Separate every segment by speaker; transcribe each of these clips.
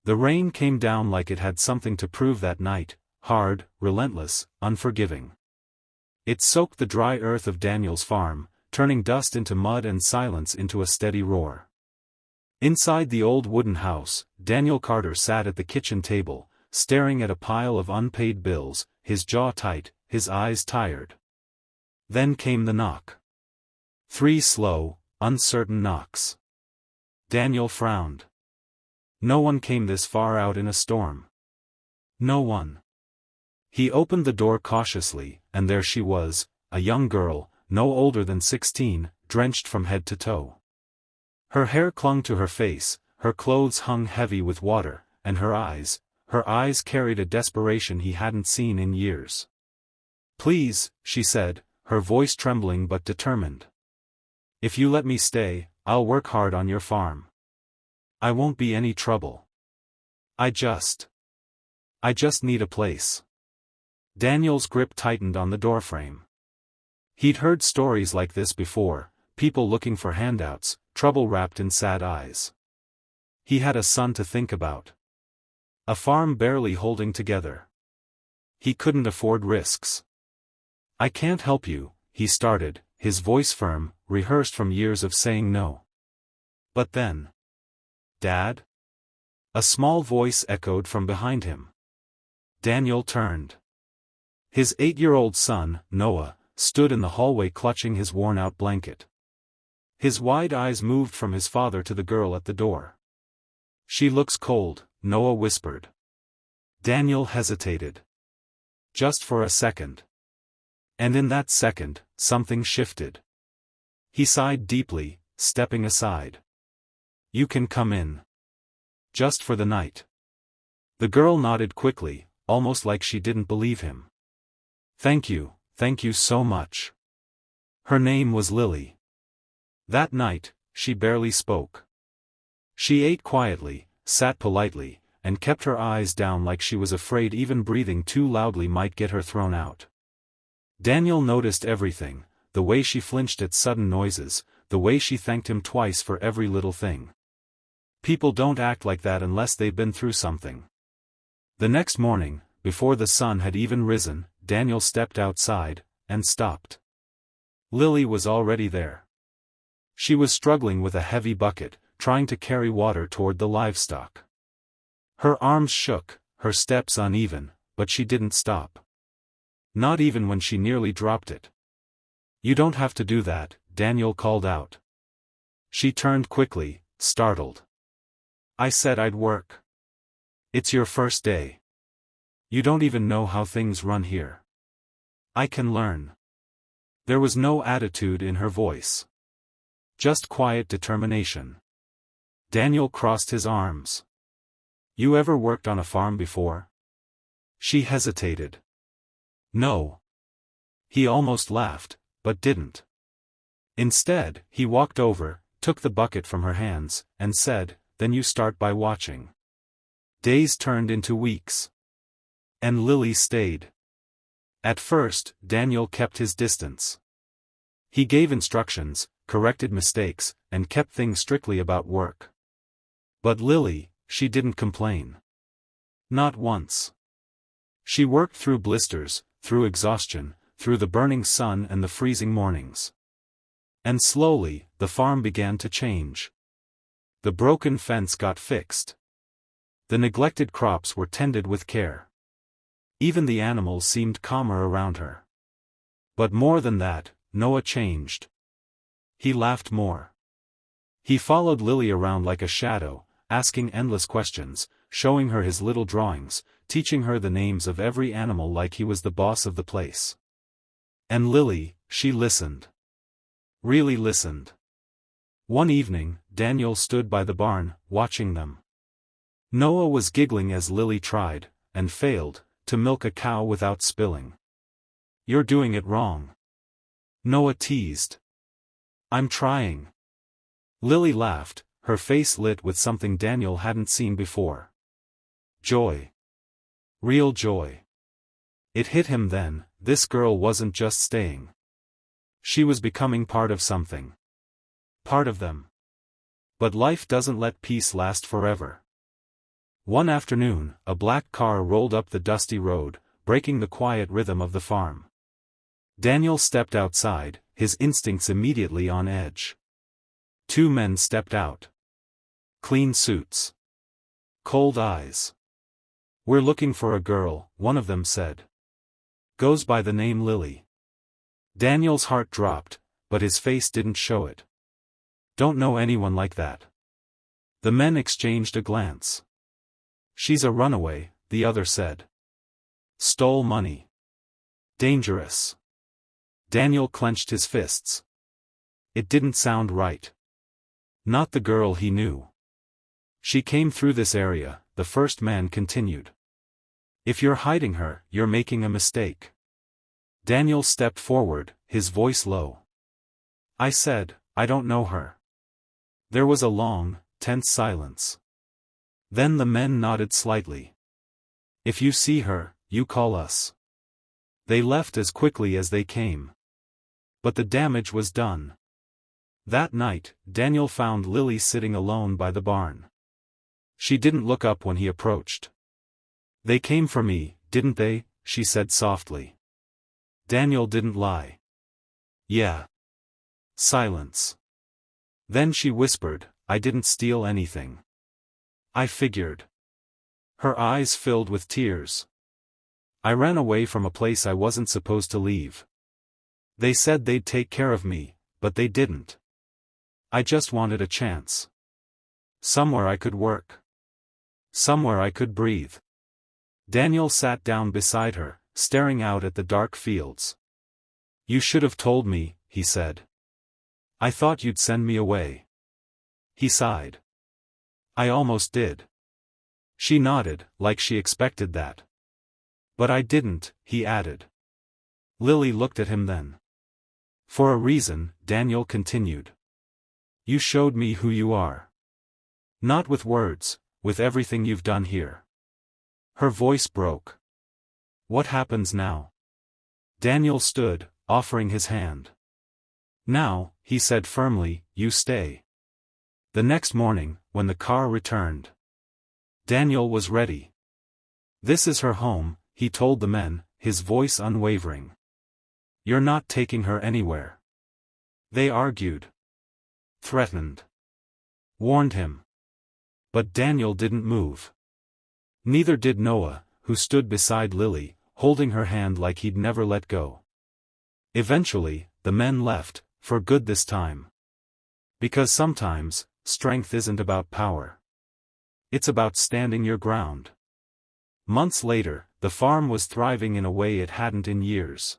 Speaker 1: The rain came down like it had something to prove that night, hard, relentless, unforgiving. It soaked the dry earth of Daniel's farm, turning dust into mud and silence into a steady roar. Inside the old wooden house, Daniel Carter sat at the kitchen table, staring at a pile of unpaid bills, his jaw tight, his eyes tired. Then came the knock. 3 slow, uncertain knocks. Daniel frowned. No one came this far out in a storm. No one. He opened the door cautiously, and there she was, a young girl, no older than 16, drenched from head to toe. Her hair clung to her face, her clothes hung heavy with water, and her eyes carried a desperation he hadn't seen in years. "Please," she said, her voice trembling but determined. "If you let me stay, I'll work hard on your farm. I won't be any trouble. I just need a place." Daniel's grip tightened on the doorframe. He'd heard stories like this before, people looking for handouts, trouble wrapped in sad eyes. He had a son to think about. A farm barely holding together. He couldn't afford risks. "I can't help you," he started, his voice firm, rehearsed from years of saying no. But then... "Dad?" A small voice echoed from behind him. Daniel turned. His 8-year-old son, Noah, stood in the hallway clutching his worn-out blanket. His wide eyes moved from his father to the girl at the door. "She looks cold," Noah whispered. Daniel hesitated. Just for a second. And in that second, something shifted. He sighed deeply, stepping aside. "You can come in. Just for the night." The girl nodded quickly, almost like she didn't believe him. Thank you so much." Her name was Lily. That night, she barely spoke. She ate quietly, sat politely, and kept her eyes down like she was afraid even breathing too loudly might get her thrown out. Daniel noticed everything, the way she flinched at sudden noises, the way she thanked him twice for every little thing. People don't act like that unless they've been through something. The next morning, before the sun had even risen, Daniel stepped outside, and stopped. Lily was already there. She was struggling with a heavy bucket, trying to carry water toward the livestock. Her arms shook, her steps uneven, but she didn't stop. Not even when she nearly dropped it. "You don't have to do that," Daniel called out. She turned quickly, startled. "I said I'd work. It's your first day. You don't even know how things run here. I can learn." There was no attitude in her voice. Just quiet determination. Daniel crossed his arms. "You ever worked on a farm before?" She hesitated. "No." He almost laughed, but didn't. Instead, he walked over, took the bucket from her hands, and said, "Then you start by watching." Days turned into weeks. And Lily stayed. At first, Daniel kept his distance. He gave instructions, corrected mistakes, and kept things strictly about work. But Lily, she didn't complain. Not once. She worked through blisters, through exhaustion, through the burning sun and the freezing mornings. And slowly, the farm began to change. The broken fence got fixed. The neglected crops were tended with care. Even the animals seemed calmer around her. But more than that, Noah changed. He laughed more. He followed Lily around like a shadow, asking endless questions, showing her his little drawings, teaching her the names of every animal like he was the boss of the place. And Lily, she listened. Really listened. One evening, Daniel stood by the barn, watching them. Noah was giggling as Lily tried, and failed, to milk a cow without spilling. "You're doing it wrong," Noah teased. "I'm trying." Lily laughed, her face lit with something Daniel hadn't seen before. Joy. Real joy. It hit him then, this girl wasn't just staying. She was becoming part of something. Part of them. But life doesn't let peace last forever. One afternoon, a black car rolled up the dusty road, breaking the quiet rhythm of the farm. Daniel stepped outside, his instincts immediately on edge. Two men stepped out. Clean suits. Cold eyes. "We're looking for a girl," one of them said. "Goes by the name Lily." Daniel's heart dropped, but his face didn't show it. "Don't know anyone like that." The men exchanged a glance. "She's a runaway," the other said. "Stole money. Dangerous." Daniel clenched his fists. It didn't sound right. Not the girl he knew. "She came through this area," the first man continued. "If you're hiding her, you're making a mistake." Daniel stepped forward, his voice low. "I said, I don't know her." There was a long, tense silence. Then the men nodded slightly. "If you see her, you call us." They left as quickly as they came. But the damage was done. That night, Daniel found Lily sitting alone by the barn. She didn't look up when he approached. "They came for me, didn't they?" she said softly. Daniel didn't lie. "Yeah." Silence. Then she whispered, "I didn't steal anything. I figured." Her eyes filled with tears. "I ran away from a place I wasn't supposed to leave. They said they'd take care of me, but they didn't. I just wanted a chance. Somewhere I could work. Somewhere I could breathe." Daniel sat down beside her, staring out at the dark fields. "You should have told me," he said. "I thought you'd send me away." He sighed. "I almost did." She nodded, like she expected that. "But I didn't," he added. Lily looked at him then. "For a reason," Daniel continued. "You showed me who you are. Not with words, with everything you've done here." Her voice broke. "What happens now?" Daniel stood, offering his hand. "Now," he said firmly, "you stay." The next morning, when the car returned, Daniel was ready. "This is her home," he told the men, his voice unwavering. "You're not taking her anywhere." They argued. Threatened. Warned him. But Daniel didn't move. Neither did Noah, who stood beside Lily, holding her hand like he'd never let go. Eventually, the men left, for good this time. Because sometimes, strength isn't about power. It's about standing your ground. Months later, the farm was thriving in a way it hadn't in years.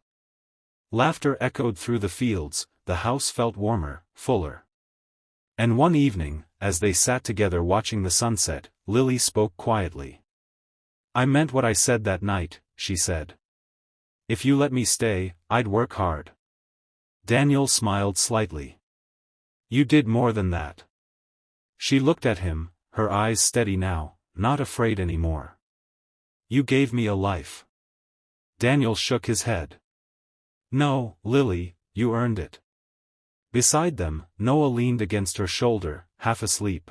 Speaker 1: Laughter echoed through the fields, the house felt warmer, fuller. And one evening, as they sat together watching the sunset, Lily spoke quietly. "I meant what I said that night," she said. "If you let me stay, I'd work hard." Daniel smiled slightly. "You did more than that." She looked at him, her eyes steady now, not afraid anymore. "You gave me a life." Daniel shook his head. "No, Lily, you earned it." Beside them, Noah leaned against her shoulder, half asleep.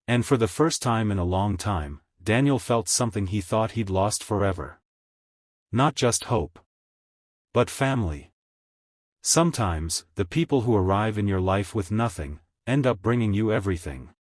Speaker 1: And for the first time in a long time, Daniel felt something he thought he'd lost forever. Not just hope. But family. Sometimes, the people who arrive in your life with nothing, end up bringing you everything.